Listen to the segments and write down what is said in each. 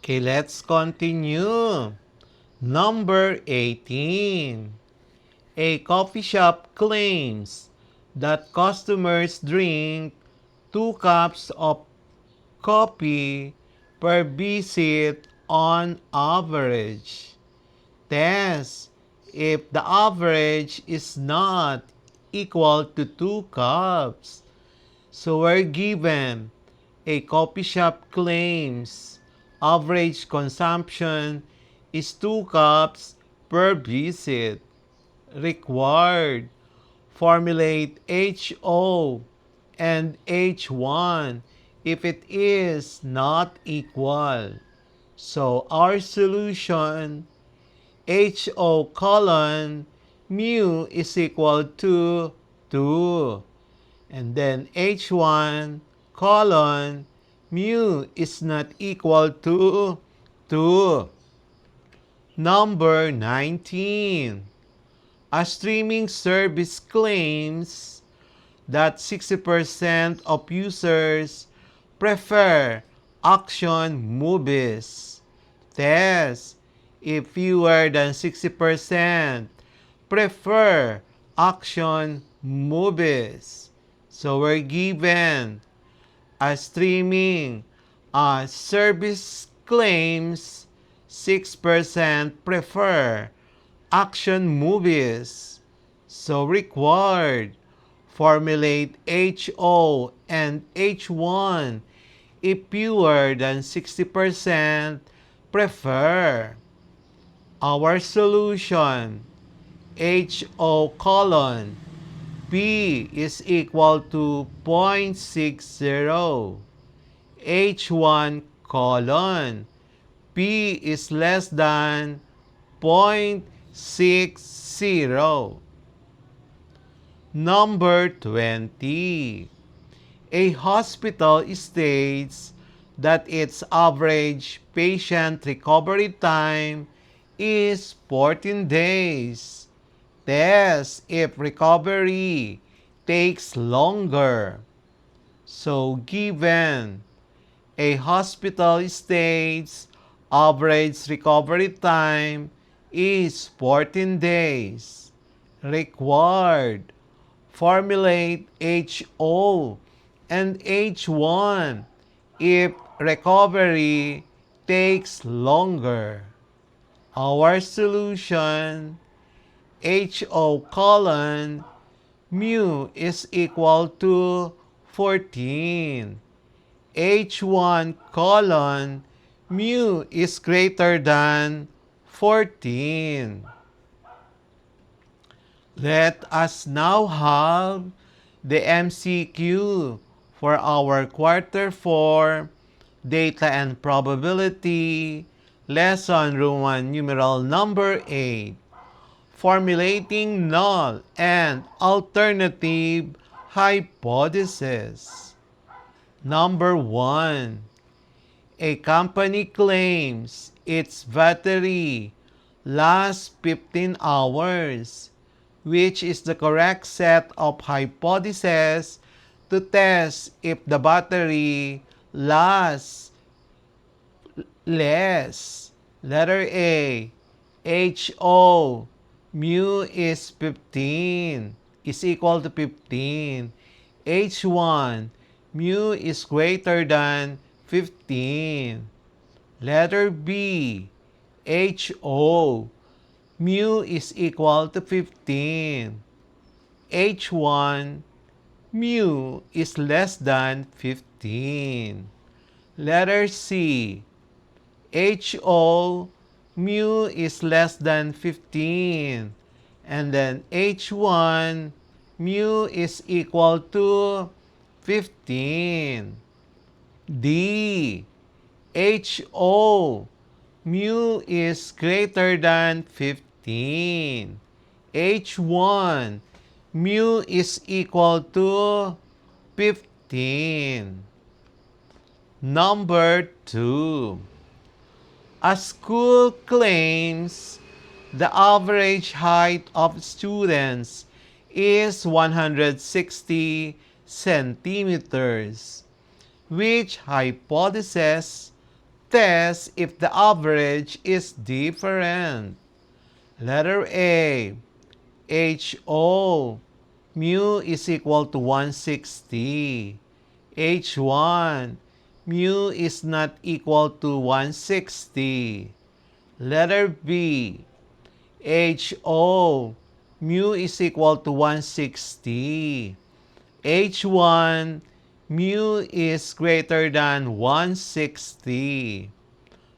Okay, let's continue. Number 18. A coffee shop claims that customers drink 2 cups of coffee per visit on average. Test if the average is not equal to 2 cups. So we're given a coffee shop claims average consumption is 2 cups per visit. Required. Formulate HO and H1 if it is not equal. So our solution, HO colon mu is equal to 2. And then H1 colon mu is not equal to 2. Number 19. A streaming service claims that 60% of users prefer action movies. Test if fewer than 60% prefer action movies. So we're given a streaming service claims 6% prefer action movies. So required. Formulate HO and H1 if fewer than 60% prefer. Our solution, HO colon P is equal to 0.60. H1 colon P is less than 0.60. Number 20. A hospital states that its average patient recovery time is 14 days. Test if recovery takes longer. So given a hospital states average recovery time is 14 days. Required. Formulate HO and H1 if recovery takes longer. Our solution, HO colon mu is equal to 14. H1 colon mu is greater than 14. Let us now have the MCQ for our quarter 4 data and probability lesson Roman numeral number 8. Formulating null and alternative hypothesis. Number 1. A company claims its battery lasts 15 hours, which is the correct set of hypotheses to test if the battery lasts less. Letter A, HO, mu is 15, is equal to 15. H1, mu is greater than 15. Letter B, HO, mu is equal to 15. H1, mu is less than 15. Letter C, HO, mu is less than 15. And then H1, mu is equal to 15. D, HO, mu is greater than 15. H1, mu is equal to 15. Number 2. A school claims the average height of students is 160 centimeters. Which hypothesis Test if the average is different. Letter A, HO, mu is equal to 160. H1, mu is not equal to 160. Letter B, HO, mu is equal to 160. H1, mu is greater than 160.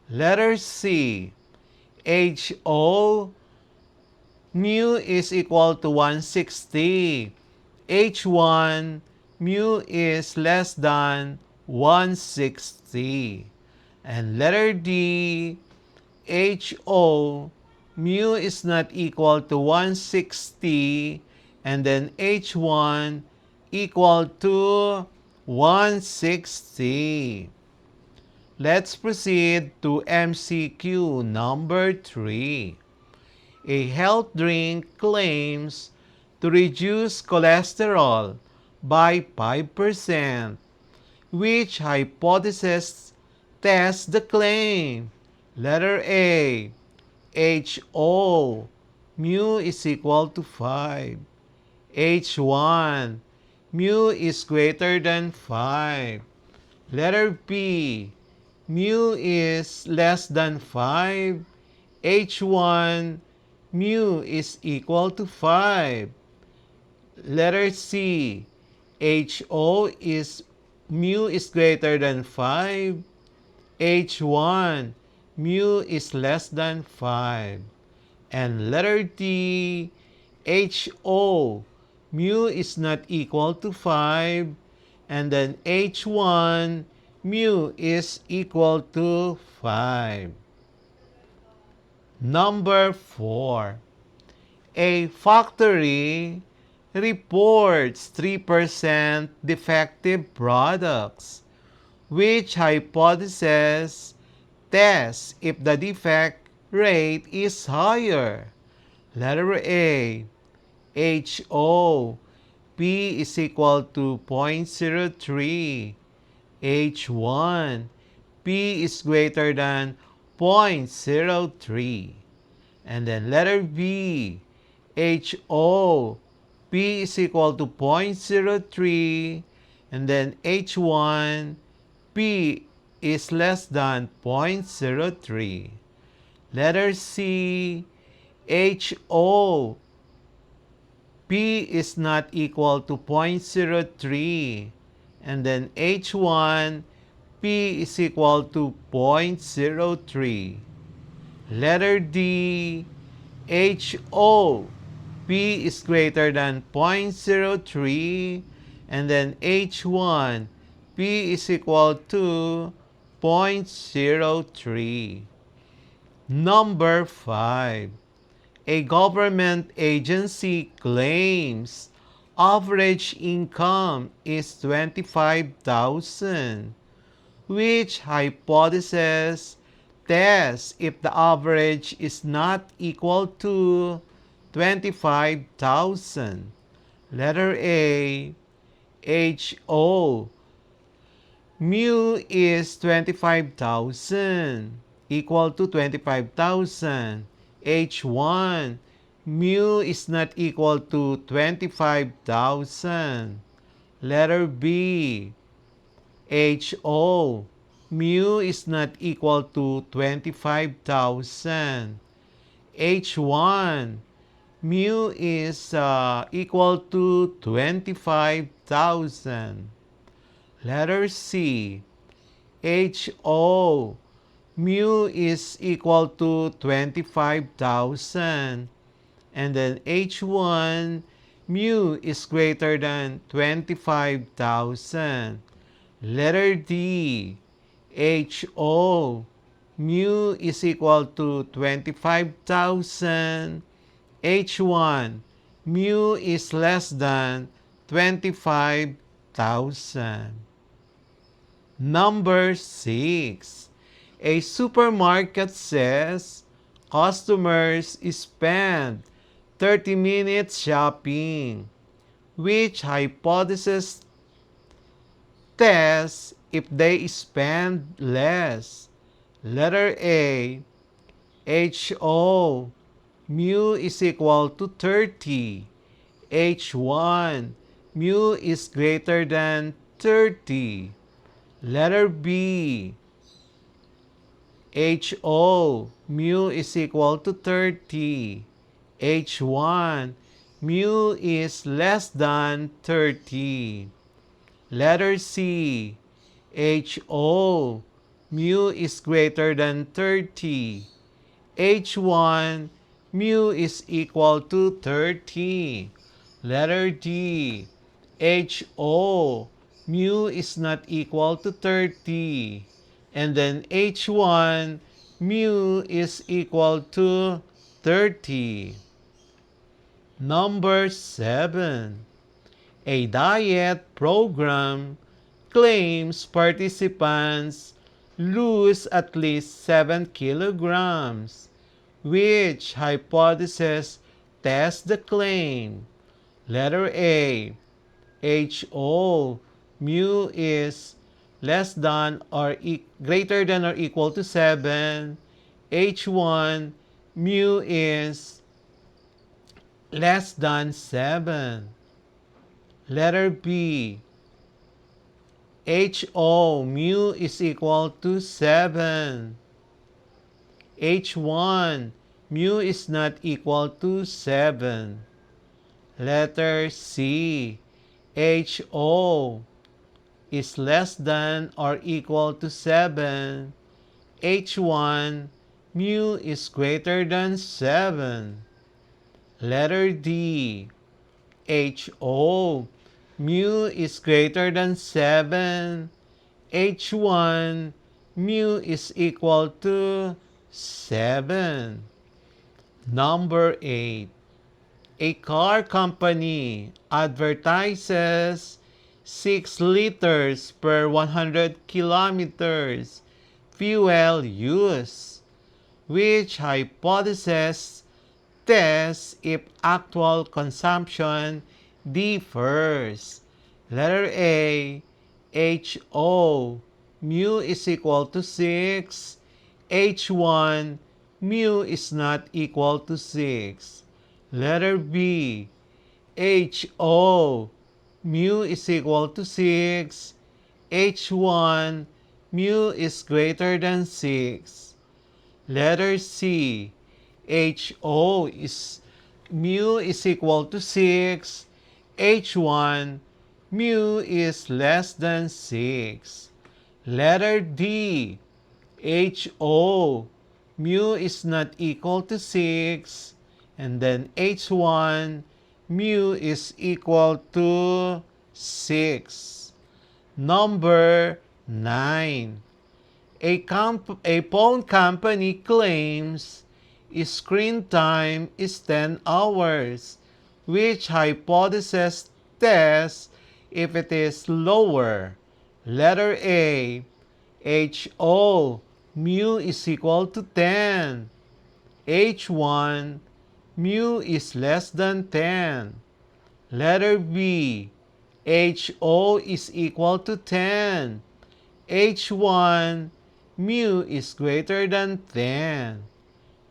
Letter C, HO, mu is equal to 160. H1, mu is less than 160. And letter D, HO, mu is not equal to 160, and then H1 equal to 160. Let's proceed to MCQ number 3. A health drink claims to reduce cholesterol by 5%. Which hypothesis tests the claim? Letter A, HO, mu is equal to 5. H1, mu is greater than 5. Letter B, mu is less than 5. H1, mu is equal to 5. Letter C, mu is greater than 5. H1, mu is less than 5. And letter D, HO, mu is not equal to 5. And then H1, mu is equal to 5. Number 4. A factory reports 3% defective products. Which hypothesis tests if the defect rate is higher? Letter A, HO, P is equal to 0.03. H1, P is greater than 0.03. And then letter B, HO, P is equal to 0.03. And then H1, P is less than 0.03. Letter C, HO, P is not equal to 0.03. And then H1, P is equal to 0.03. Letter D, HO, P is greater than 0.03. And then H1, P is equal to 0.03. Number 5. A government agency claims average income is 25,000. Which hypothesis tests if the average is not equal to 25,000? Letter A, HO, mu is 25,000 equal to 25,000. H1, mu is not equal to 25,000. Letter B, HO, mu is not equal to 25,000. H1, mu is equal to 25,000. Letter C, HO, mu is equal to 25,000. And then H1, mu is greater than 25,000. Letter D, HO, mu is equal to 25,000. H1, mu is less than 25,000. Number 6. A supermarket says customers spend 30 minutes shopping. Which hypothesis tests if they spend less? Letter A, HO, mu is equal to 30. H1, mu is greater than 30. Letter B, HO, mu is equal to 30. H1, mu is less than 30. Letter C, HO, mu is greater than 30. H1, mu is equal to 30. Letter D, HO, mu is not equal to 30. And then H1, mu is equal to 30. Number 7. A diet program claims participants lose at least 7 kilograms. Which hypothesis tests the claim? Letter A, HO, mu is less than or greater than or equal to 7. H1, mu is less than 7. Letter B, HO, mu is equal to 7. H1, mu is not equal to 7. Letter C, HO is less than or equal to 7. H1, mu is greater than 7. Letter D, HO, mu is greater than 7. H1, mu is equal to 7. Number 8. A car company advertises 6 liters per 100 kilometers fuel use. Which hypothesis tests if actual consumption differs? Letter A, HO, mu is equal to 6. H1, mu is not equal to 6. Letter B, HO, mu is equal to 6. H1, mu is greater than 6. Letter C, HO is mu is equal to 6. H1, mu is less than 6. Letter D, HO, mu is not equal to 6. And then H1, mu is equal to 6. Number 9. A phone company claims screen time is 10 hours. Which hypothesis tests if it is lower? Letter A, HO, mu is equal to 10. H1, mu is less than 10. Letter B, HO is equal to 10. H1, mu is greater than 10.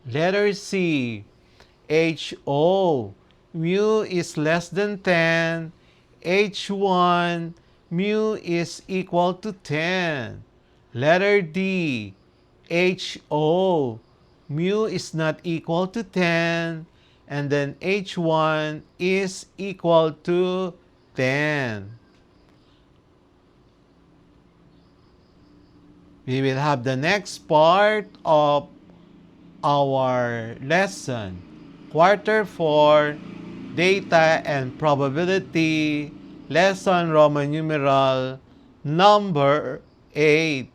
Letter C, HO, mu is less than 10. H1, mu is equal to 10. Letter D, HO, mu is not equal to 10. And then H1 is equal to 10. We will have the next part of our lesson, Quarter 4, Data and Probability, Lesson Roman numeral number 8.